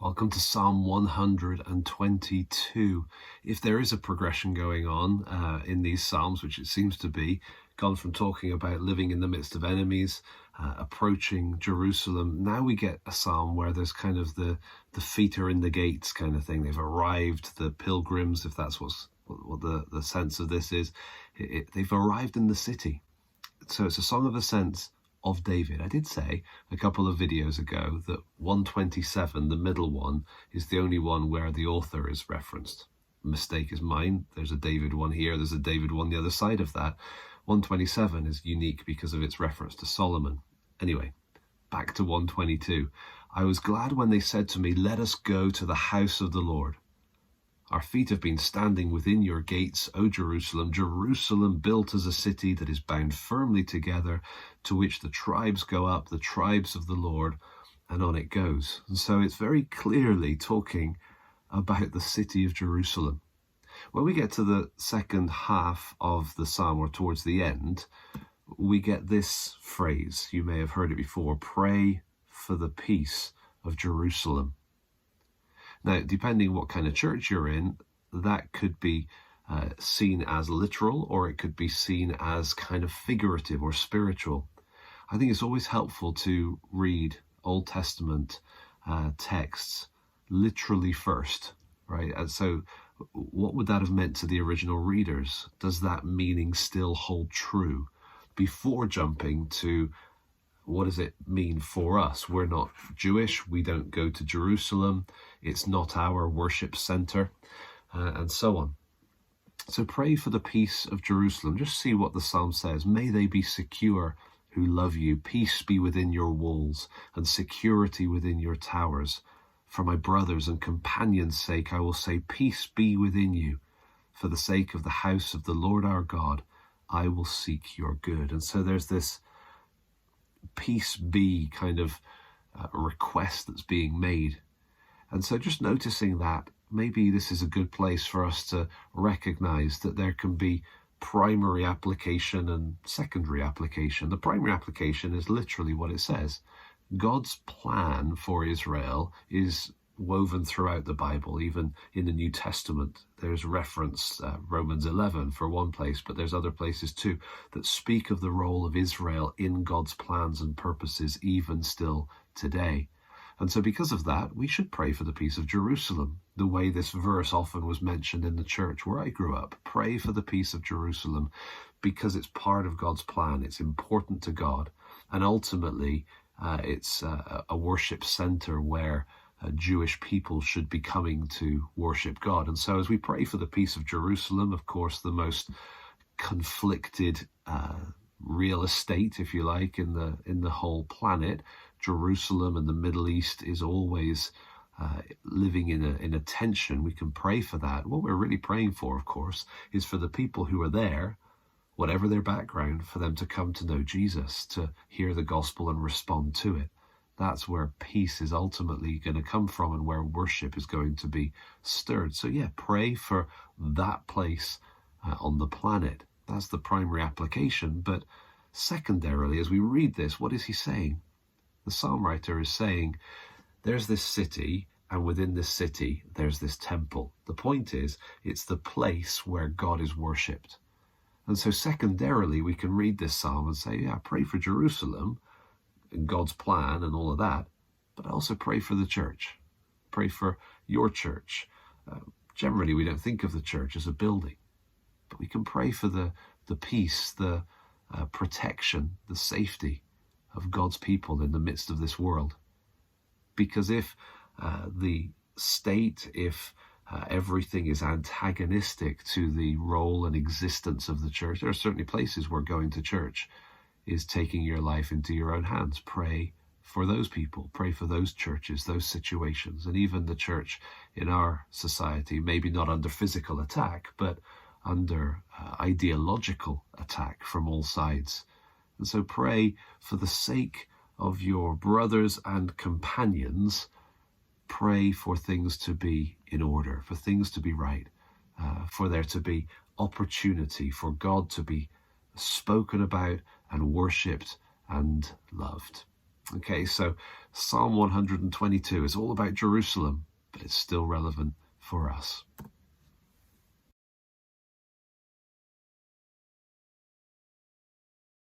Welcome to Psalm 122. If there is a progression going on in these Psalms, which it seems to be, gone from talking about living in the midst of enemies, approaching Jerusalem, now we get a Psalm where there's kind of the feet are in the gates kind of thing. They've arrived, the pilgrims, if that's what the sense of this is. They've arrived in the city. So it's a song of ascent of David. I did say a couple of videos ago that 127, the middle one, is the only one where the author is referenced. Mistake is mine. There's a David one here. There's a David one the other side of that. 127 is unique because of its reference to Solomon. Anyway, back to 122. I was glad when they said to me, "Let us go to the house of the Lord." Our feet have been standing within your gates, O Jerusalem, Jerusalem built as a city that is bound firmly together, to which the tribes go up, the tribes of the Lord, and on it goes. And so it's very clearly talking about the city of Jerusalem. When we get to the second half of the psalm, or towards the end, we get this phrase. You may have heard it before: pray for the peace of Jerusalem. Now, depending what kind of church you're in, that could be seen as literal, or it could be seen as kind of figurative or spiritual. I think it's always helpful to read Old Testament texts literally first, right? And so what would that have meant to the original readers? Does that meaning still hold true? Before jumping to what does it mean for us? We're not Jewish. We don't go to Jerusalem. It's not our worship center, and so on. So pray for the peace of Jerusalem. Just see what the psalm says. May they be secure who love you. Peace be within your walls and security within your towers. For my brothers and companions' sake, I will say, peace be within you. For the sake of the house of the Lord our God, I will seek your good. And so there's this peace be kind of request that's being made. And so just noticing that, maybe this is a good place for us to recognize that there can be primary application and secondary application. The primary application is literally what it says. God's plan for Israel is woven throughout the Bible. Even in the New Testament, there's reference, Romans 11 for one place, but there's other places too that speak of the role of Israel in God's plans and purposes even still today. And so because of that, we should pray for the peace of Jerusalem, the way this verse often was mentioned in the church where I grew up. Pray for the peace of Jerusalem, because it's part of God's plan. It's important to God. And ultimately, it's a worship center where Jewish people should be coming to worship God. And so as we pray for the peace of Jerusalem, of course, the most conflicted real estate, if you like, in the whole planet, Jerusalem and the Middle East is always living in a tension. We can pray for that. What we're really praying for, of course, is for the people who are there, whatever their background, for them to come to know Jesus, to hear the gospel and respond to it. That's where peace is ultimately going to come from and where worship is going to be stirred. So yeah, pray for that place on the planet. That's the primary application. But secondarily, as we read this, what is he saying? The psalm writer is saying, there's this city, and within this city, there's this temple. The point is, it's the place where God is worshipped. And so secondarily, we can read this psalm and say, yeah, pray for Jerusalem and God's plan and all of that, but also pray for the church. Pray for your church. Generally, we don't think of the church as a building, but we can pray for the peace, the protection, the safety of God's people in the midst of this world. Because if the state, if everything is antagonistic to the role and existence of the church, there are certainly places where going to church is taking your life into your own hands. Pray for those people, pray for those churches, those situations, and even the church in our society, maybe not under physical attack, but under ideological attack from all sides. And so pray for the sake of your brothers and companions. Pray for things to be in order, for things to be right, for there to be opportunity for God to be spoken about and worshipped and loved. Okay, so Psalm 122 is all about Jerusalem, but it's still relevant for us.